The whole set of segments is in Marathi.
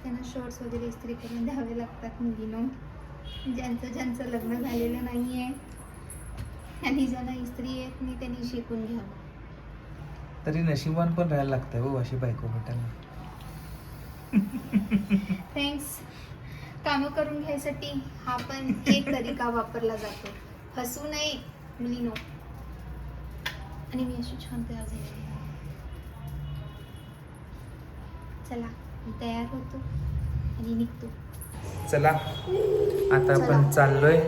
त्यांना शर्ट्स वगैरे इस्त्री करून द्यावे लागतात मुलीनं. ज्यांचं लग्न झालेलं नाही आहे आणि ज्यांना इस्त्री येत नाही त्यांनी शिकून घ्यावं. तरी नशिबान पण राहायला लागतंय हो अशी बायको भेटायला. थँक्स. कामं करून घ्यायसाठी हा पण एक तरीका वापरला जातो. हसू नये मुलीनो. आणि मी अशी छान तयार झालेली आहे. चला मी तयार होतो आणि निघतो. चला आता आपण चाललोय.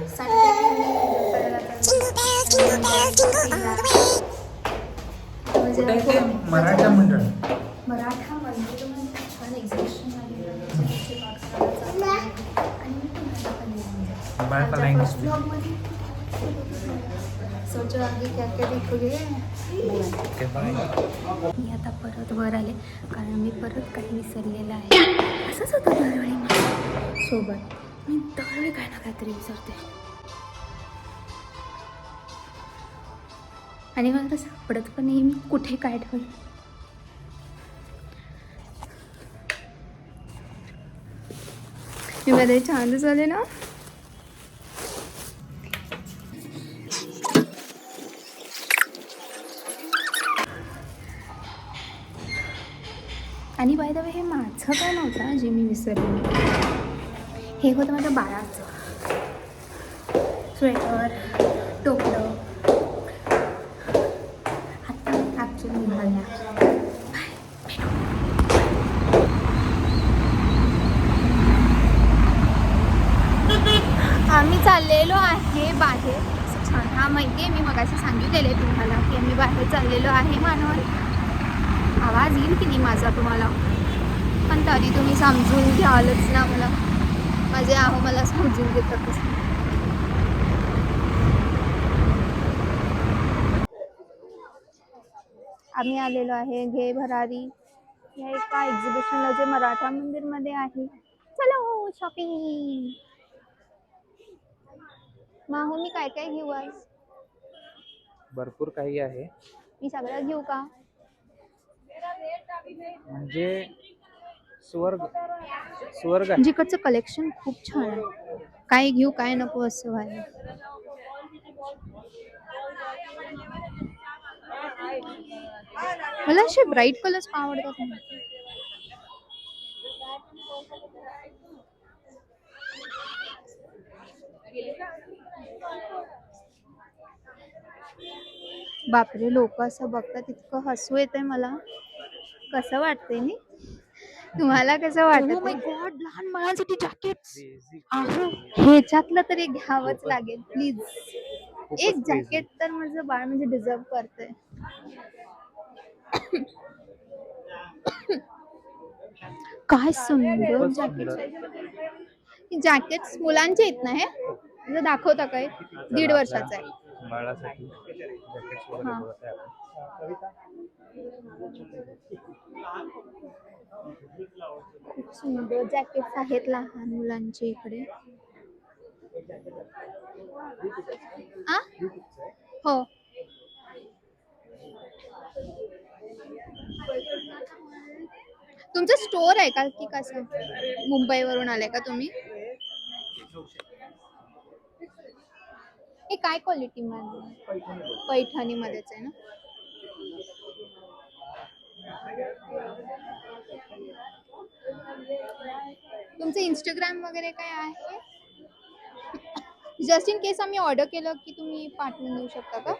कुठे आहे ते मराठा मंडळ? मराठा मंदिर म्हणजे छान एक्झिबिशन सोचो आगे क्या क्या देखोगे. मी आता परत वर आले कारण मी परत काही विसरलेलं आहे. असंच होतं दरवेळी माझ्या सोबत. मी दरवेळी काही ना काहीतरी विसरते आणि मला सापडत पण नाही मी कुठे काय ठेवलं. मी मध्ये छान झाले ना. आणि बाय द वे हे माझं काय नव्हतं जे मी विसरले. हे होतं माझ्या बाळाचं स्वेटर टोपलं. आता ॲक्च्युली निघाल्या. आम्ही चाललेलो आहे बाहेर. छान हा माहिती आहे. मी मगाशी सांगितलेले तुम्हाला की आम्ही बाहेर चाललेलो आहे म्हणून. आवाज येईल की नाही माझा तुम्हाला, पण तरी तुम्ही समजून घ्यालच ना मला. माझे आहो मला समजून घेतातच. आम्ही आलेलो आहे घे भरारी या एका एक्झिबिशनला जे मराठा मंदिरमध्ये आहे. चलो शॉपिंग. माहू मी काय काय घेऊ आज? भरपूर काही आहे. मी सगळं घेऊ का? म्हणजे स्वर्ग स्वर्ग आहे. जिकडचं कलेक्शन खूप छान आहे. काय घेऊ काय नको असं व्हायला. मला असे ब्राईट कलर्स आवडतात. बापरे लोक असं बघतात इतकं हसू येतंय मला. कसं वाटतंय नी तुम्हाला कसं वाटत? माय गॉड लहान मुलांसाठी जॅकेट्स. ह्याच्यातलं तरी घ्यावंच लागेल प्लीज. एक जॅकेट तर माझं बाळ म्हणजे डिझर्व करतंय. काय सुंदर जॅकेट. जॅकेट्स मुलांचे आहेत ना हे दाखवता काय? 1.5 वर्षाचा आहे बाळासाठी जॅकेट्स वगैरे बघत आहे खूप सुंदर जॅकेट्स आहेत लहान मुलांचे इकडे. हो तुमचं स्टोर आहे का की कसं? मुंबईवरून आले का तुम्ही? हे काय क्वालिटी मध्ये? पैठणी मध्येच आहे ना. तुमचं इंस्टाग्राम वगैरे काय आहे? जस्ट इन केस आम्ही ऑर्डर केलं की तुम्ही पाठवून देऊ शकता का?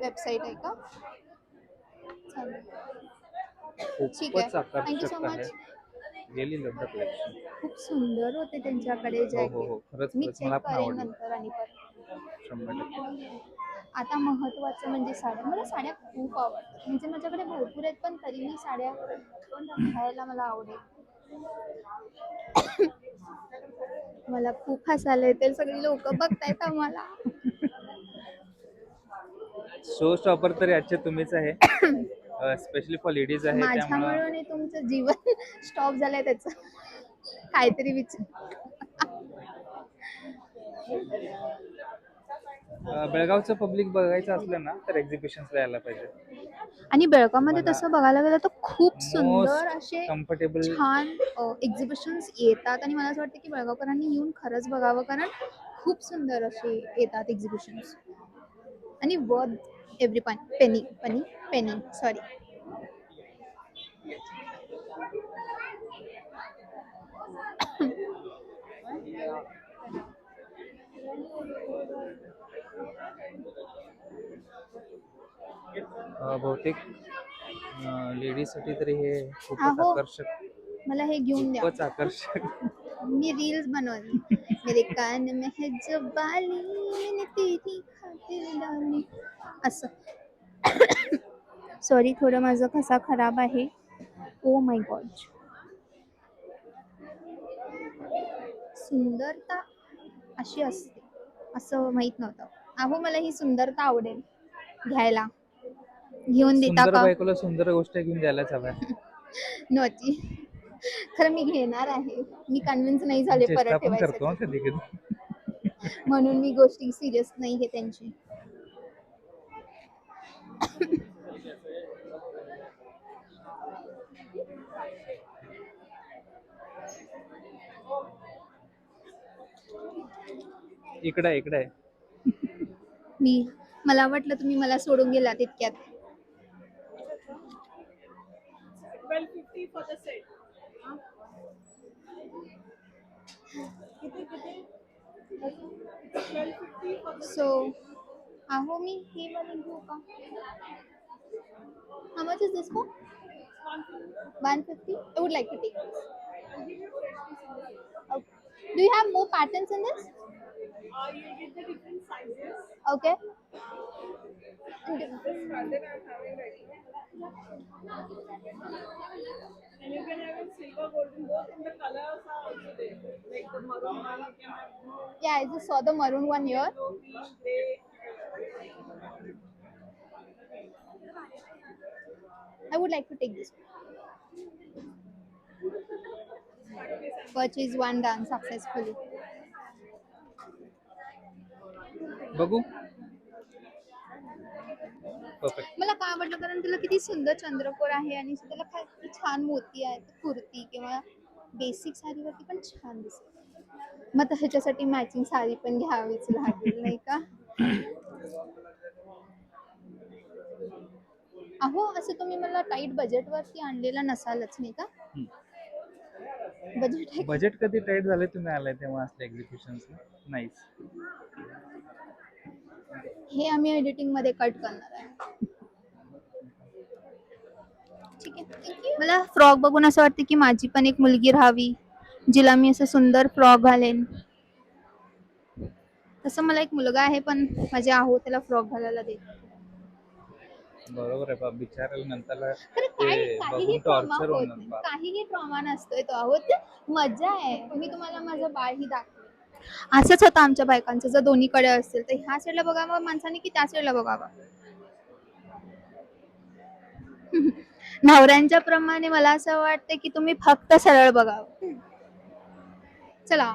वेबसाईट आहे का? ठीक आहे. Thank you so much. खूप सुंदर होते त्यांच्याकडे जॅकेट. मी चेक करेन नंतर आणि आता महत्वाचं म्हणजे साड्या. मला साड्या खूप आवडतात. म्हणजे माझ्याकडे भरपूर आहेत पण तरी मी साड्या घ्यायला मला आवडेल. मला खूप हसायला येते. सगळी लोक बघतायत आम्हाला. शो स्टॉपर तरी आजचे तुम्हीच आहे. स्पेशली फॉर लेडीज आहे. माझ्यामुळे तुमचं जीवन स्टॉप झालंय त्याचं काहीतरी विचार. बेळगावचं पब्लिक बघायचं असलं ना तर एक्झिबिशन्सला यायला पाहिजे. आणि बेळगावमध्ये तुम्हाला तसं बघायला गेलं तर खूप सुंदर मोस्ट असे कम्फर्टेबल छान एक्झिबिशन्स येतात आणि मला असं वाटतं की बेळगावकरांनी येऊन खरंच बघावं, कारण खूप सुंदर असे येतात एक्झिबिशन्स आणि worth every penny penny penny sorry. बहुतेक लेडीजसाठी तरी हे खूपच अहो आकर्षक, मला हे घेऊन द्या, खूपच आकर्षक. मी रील्स बनवली. मेरे कान में है जो बाली मैंने तेरी खातिर डाली असं. सॉरी, थोडं माझा घसा खराब आहे. Oh my God. सुंदरता अशी असते असं माहित नव्हतं. अहो मला ही सुंदरता आवडेल घ्यायला, घेऊन देता सुंदर का? बायकोला सुंदर गोष्ट घेऊन द्यायलाच हव्या. नव्हती, खरं मी घेणार आहे. मी कन्व्हिन्स नाही झाले परत चेष्टा पण करतो ठेवायसाठी, कधी कधी. म्हणून मी गोष्टी सिरियस नाही घेत त्यांची. इकडे इकडे मला वाटलं तुम्ही मला सोडून गेलात इतक्यात. 1250 for the set. किती 1250 for the सो अहो मी ही वाली घेऊ का? How much is this for? 150. I would like to take this. Okay. Do you have more patterns in this? you get the different sizes. Okay. This pattern I'm having right now. And you can have in silver, golden, both, and the colors are also there. Like the maroon one, you can have blue, Yeah, I just saw the maroon one here. yellow, green, gray. I would like to take this. Purchase one done successfully. बघू. परफेक्ट. मला काय आवडलं, कारण त्याला किती सुंदर चंद्रकोर आहे आणि त्याला किती छान मोती आहेत. कुर्ती किंवा बेसिक साडीवरती पण छान दिसते. मग ह्याच्यासाठी मॅचिंग साडी पण घ्यावीच लागेल नाही का? अहो असं तुम्ही मला टाईट बजेटवरती आणलेला नसालच नाही का? बजेट आहे. बजेट कधी टाईट झाले तुम्ही आलाय तेव्हा असल्या एक्झिबिशन्सला? नाहीच. हे आम्ही एडिटिंग मध्ये कट करणार आहे. ठीक आहे. मला फ्रॉक बघून असं वाटतं की माझी पण एक मुलगी राहावी, जिला मी असं सुंदर फ्रॉक घालेन. तसं मला एक मुलगा आहे पण माझे आहो त्याला फ्रॉक घालायला देत. बरोबर आहे बाब, बिचारायला नंतर खरं ते काहीही बघून ट्रॉमा टॉर्चर होत होणार नाही, बाप. काहीही ट्रॉमा नसतोय तो. आहो ते मजा आहे. मी तुम्हाला माझं बाळही दाखवेन. असंच होतं आमच्या बायकांचं, जर दोन्हीकडे असेल तर ह्या साईडला बघावं माणसाने की त्या साईडला बघावं. नवऱ्यांच्या प्रमाणे मला असं वाटतं की तुम्ही फक्त सरळ बघावं. चला.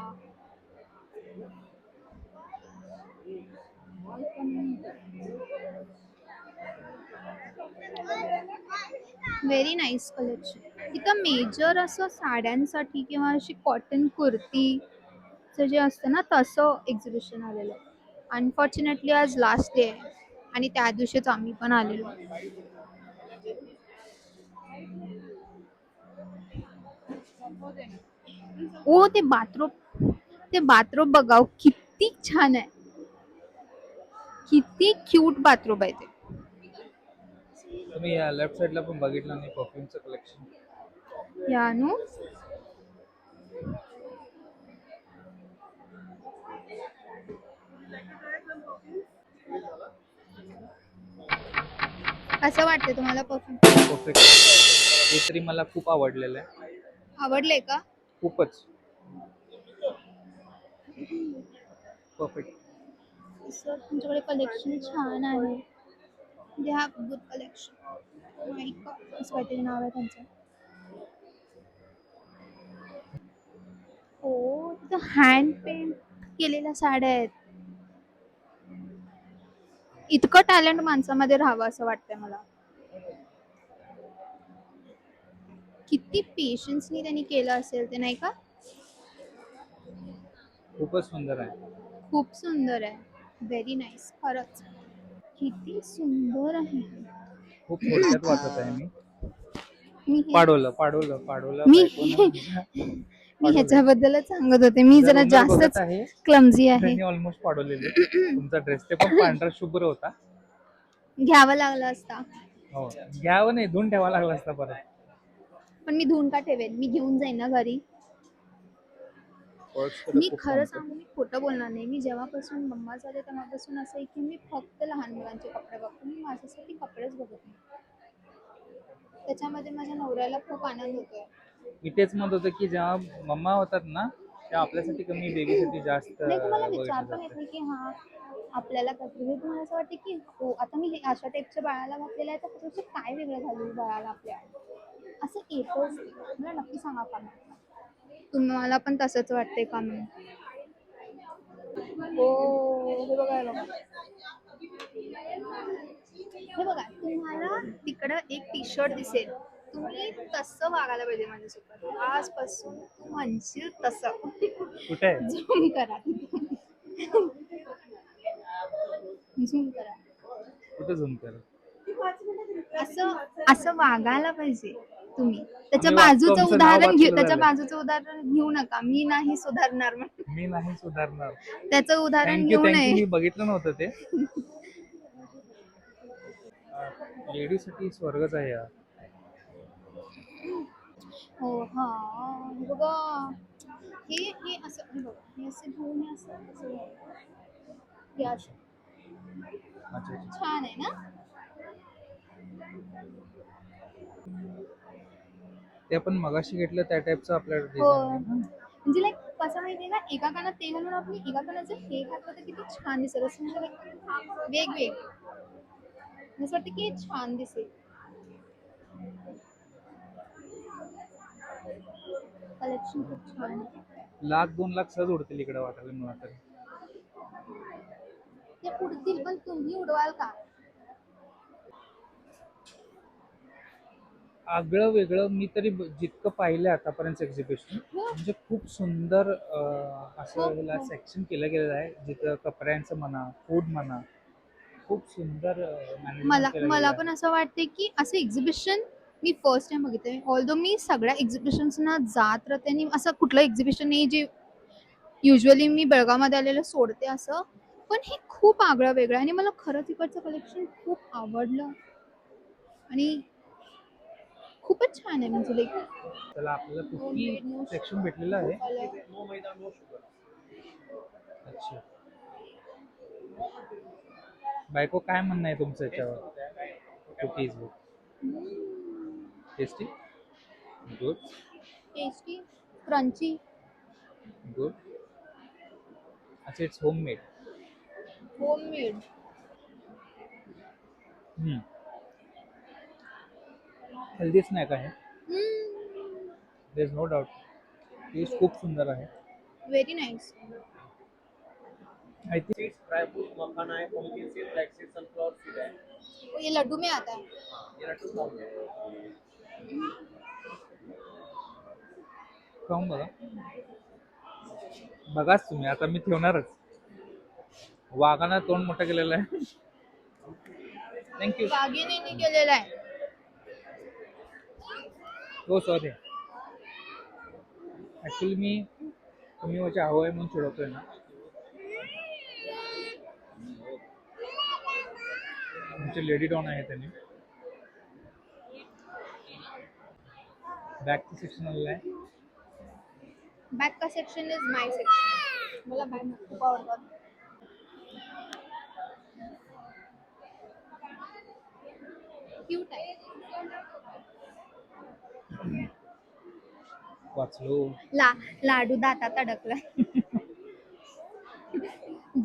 Very nice collection. इथं मेजर असं साड्यांसाठी किंवा अशी कॉटन कुर्तीचं जे असतं ना तसं एक्झिबिशन आलेलं आहे. अनफॉर्च्युनेटली आज लास्ट डे आहे आणि त्या दिवशीच आम्ही पण आलेलो. ओ ते बाथरूम बघाव किती छान आहे. किती क्यूट बाथरूम आहे ते. तुम्ही या लेफ्ट साईडला पण बघितलं नाही परफ्यूमचं कलेक्शन? या नो कसं वाटतंय तुम्हाला परफ्यूम? परफेक्ट. ते तरी मला खूप आवडलेलं आहे. आवडले का? खूपच परफेक्ट. सर तुमच्याकडे कलेक्शन छान आहे. They have good collection. असं काहीतरी नाव आहे त्यांचं. हो तिथं हँड पेंट केलेल्या साड्या आहेत. इतकं टॅलेंट माणसामध्ये राहावं असं वाटतंय मला. किती पेशन्सनी त्यांनी केलं असेल ते, नाही का? खूपच सुंदर आहे. खूप सुंदर आहे. Very nice. खरंच किती सुंदर आहे. खूप थोडक्यात वाचत आहे मी. मी हे- पाडवलं मी बायकोनं मी ह्याच्याबद्दलच सांगत होते. मी जरा ओनर बघत जास्तच आहे. क्लमझी आहे. त्यांनी ऑलमोस्ट पाडवलेले तुमचा ड्रेस, ते पण पांढरा शुभ्र होता. घ्यावा लागला असता. हो, घ्यावं नाही, धुवून ठेवा लागला असता परत. पण मी धुवून का ठेवेन? मी घेऊन जाईन ना घरी. First तर मी खूप खरं सांगतो. सांगू, मी खोटं बोलणार नाही. मी जेव्हापासून मम्मा झाले तेव्हापासून असं आहे की मी फक्त लहान मुलांचे कपडे बघते. मी माझ्यासाठी कपडेच बघत नाही. त्याच्यामध्ये माझ्या नवऱ्याला खूप आनंद होतोय. मी तेच म्हणत होतं की जेव्हा मम्मा होतात ना, त्या आपल्यासाठी कमी, बेबीसाठी जास्त नाही, तुम्हाला बघितलं विचार पण येत जातं. नाही की हा आपल्याला कसं, तुम्हाला असं वाटतं की हो आता मी हे अशा टाईपच्या बाळाला घातलेलं आहे, तर त्याच्यापेक्षा काय वेगळं घालू बाळाला आपल्या, असं येतच. मला नक्की सांगा का मग, तुम्हाला पण तसंच वाटतंय का मग? हो, हे बघा, हे बघा, हे बघा. तुम्हाला तिकडं एक टी शर्ट दिसेल, तुम्ही तसं वागायला पाहिजे माझ्यासोबत. आजपासून तू म्हणशील तसं. कुठे आहे? झूम करा. झूम करा. कुठे झूम कर? असं असं वागायला पाहिजे तुम्ही. त्याच्या आम्ही वागतो, बाजूचं आमचं नाव उदाहरण घेऊ, वाचलं त्याच्या झालं. बाजूचं उदाहरण घेऊ नका. मी नाही सुधारणार म्हणून. मी नाही सुधारणार. त्याचं उदाहरण थँक्यू घेऊ थँक्यू, नये. मी बघितलं नव्हतं ते. लेडीजसाठी स्वर्गच आहे यार. हो, हा, हे बघा, हे असं, हे बघा, हे असं घेऊन हे असं असं हे असं अच्छा अच्छा. छान आहे ना? ते आपण मगाशी घेतलं त्या टाईपचं आपल्या हो, डिझाईन आहे ना. म्हणजे लाईक कसं माहितीये का, एका कानात ते घालून आपण एका कानाचं हे घातलं तर किती छान दिसेल. असं म्हणजे वेगवेग असं वाटतं की हे छान दिसेल. कलेक्शन खूप छान आहे. 1,00,000-2,00,000 सहज उडतील इकडे वाटायला मला तरी. ते उडतील, पण तुम्ही उडवाल का? आगळं वेगळं मी तरी जितकं पाहिलं आतापर्यंत एक्झिबिशन, हो, म्हणजे खूप सुंदर हो, असं ह्याला हो. सेक्शन केलं गेलेलं आहे, जिथं कपड्यांचं म्हणा, फूड म्हणा, खूप सुंदर मॅनेजमेंट मला केलं मला गेलेलं पण आहे. असं वाटते की असं एक्झिबिशन मी फर्स्ट टाइम बघितलंय. ऑल्दो मी सगळ्या एक्झिबिशन्सना जात राहते आणि असं कुठलं एक्झिबिशन नाही जे युजली मी बेळगावमध्ये आलेलं सोडते असं. पण हे खूप आगळं वेगळं आहे आणि मला खरंच इकडचं कलेक्शन खूप आवडलं आणि खूपच छान आहे. म्हणजे लाईक त्याला आपल्याला कुकी होममेड नो सेक्शन भेटलेलं आहे. कलर. अच्छा, बायको काय म्हणणं आहे तुमचं याच्यावर? Cookies tasty, good, tasty, crunchy, good. अच्छा, it's homemade. Homemade. Healthy snack आहे, there is no doubt. Taste खूप सुंदर आहे. Very nice. I think seeds, dry fruit, makhana है, pumpkin seed, flax seed, sunflower seed है। ये लड्डू में आता है. ये लड्डू खाओगे? खाऊन बघा. बघाच तुम्ही, आता मी ठेवणारच. वाघानं तोंड मोठं केलेलं आहे. थँक्यू. वाघिणीने केलेला आहे. हो, सॉरी. ऍक्च्युली मी तुम्ही माझी हवं आहे म्हणून चिडवतोय ना. आमचे लेडी डॉन आहे त्यांनी. बॅगचं सेक्शन आलेलं आहे. बॅक का सेक्शन इज माय सेक्शन. मला बॅग खूप आवडतात. क्यूट आहे. वाचलो. लाडू दातात अडकला.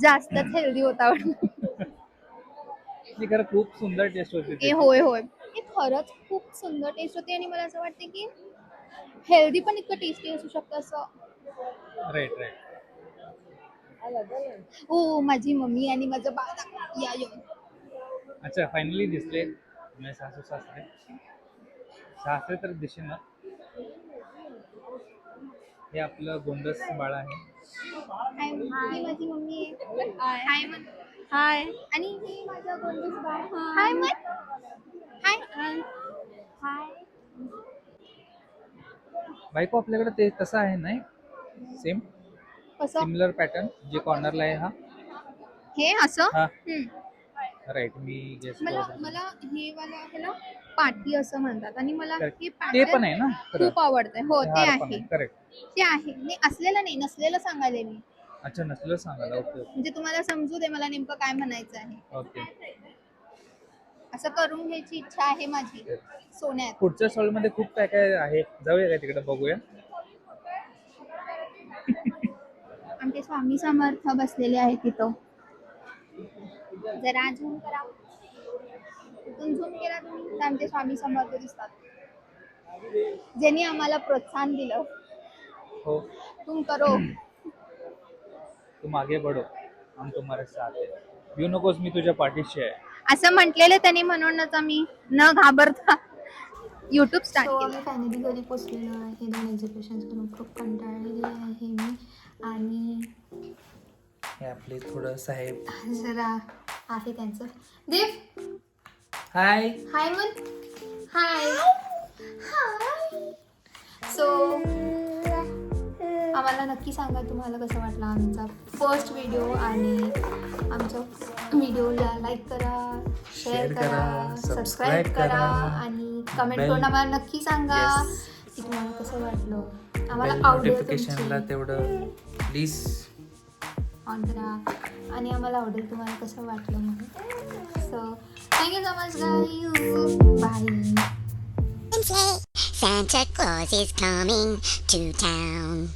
जास्तच हेल्दी होता वाटतं. ती खरं खूप सुंदर टेस्ट होती ए त्याची. होय होय, हे खरंच खूप सुंदर टेस्ट होते आणि मला असं वाटते की हेल्दी पण इतकं टेस्टी असू शकतं असं. Right right. हो, माझी मम्मी आणि माझं बाळ या येऊन. अच्छा फायनली दिसले माझे सासू सासरे. सासरे तर दिसेल ना. हे आपलं गोंडस बाळ आहे. हाय, ही माझी मम्मी आहे. हाय म्हण. हाय. आणि ही माझं गोंडस बाळ. हाय म्हण. हाय. हाय. बायको आपल्याकडे ते तसं आहे नाही सेम कसं सिमिलर पॅटर्न जे कॉर्नरला आहे हा. हे असं हा हम्म. राईट मी गेस मला मला हे वाला आहे ना पाटी असं म्हणतात आणि मला हे ते pattern पण आहे ना खरं. खूप आवडतंय. हो ते आहे. करेक्ट. ते आहे. नाही असलेलं नाही, नसलेलं सांगायले मी. अच्छा नसलं सांगायला. ओके म्हणजे तुम्हाला समजू दे मला नेमकं काय म्हणायचं आहे. ओके. असं करून घ्यायची इच्छा आहे माझी सोन्यात. पुढच्या स्टॉल मध्ये खूप काय काय आहे. जाऊया का तिकडे बघूया. आमचे स्वामी समर्थ बसलेले आहेत तिथं. जरा झूम करा. तिथून झूम केला तुम्ही तर आमचे स्वामी समर्थ दिसतात. ज्यांनी आम्हाला प्रोत्साहन दिलं. हो तुम करो. तुम आगे बढ़ो हम तुम्हारे साथ है. येऊ नकोस मी तुझ्या पाठीशी आहे. असं म्हटलेलं त्यांनी म्हणूनच आम्ही न घाबरता युट्यूब स्टार्ट केलं. आम्ही फायनली घरी पोचलेलो आहे. 2 एक्झिबिशन्स करून खूप कंटाळलेली आहे मी आणि हे आपले थोडं साहेब. जरा आहे त्यांचं. देव हाय. हाय म्हण. हाय हाय. सो आम्हाला नक्की सांगा तुम्हाला कसं वाटलं आमचा फर्स्ट व्हिडिओ आणि आमच्या व्हिडिओला लाईक करा, शेअर करा, सबस्क्राईब करा आणि कमेंट करून आम्हाला नक्की सांगा की तुम्हाला कसं वाटलं. आम्हाला आवडेल नोटिफिकेशनला तेवढं प्लीज ऑन करा आणि आम्हाला आवडेल तुम्हाला कसं वाटलं म्हणून. So thank you so much guys. Bye. Santa Claus is coming to town.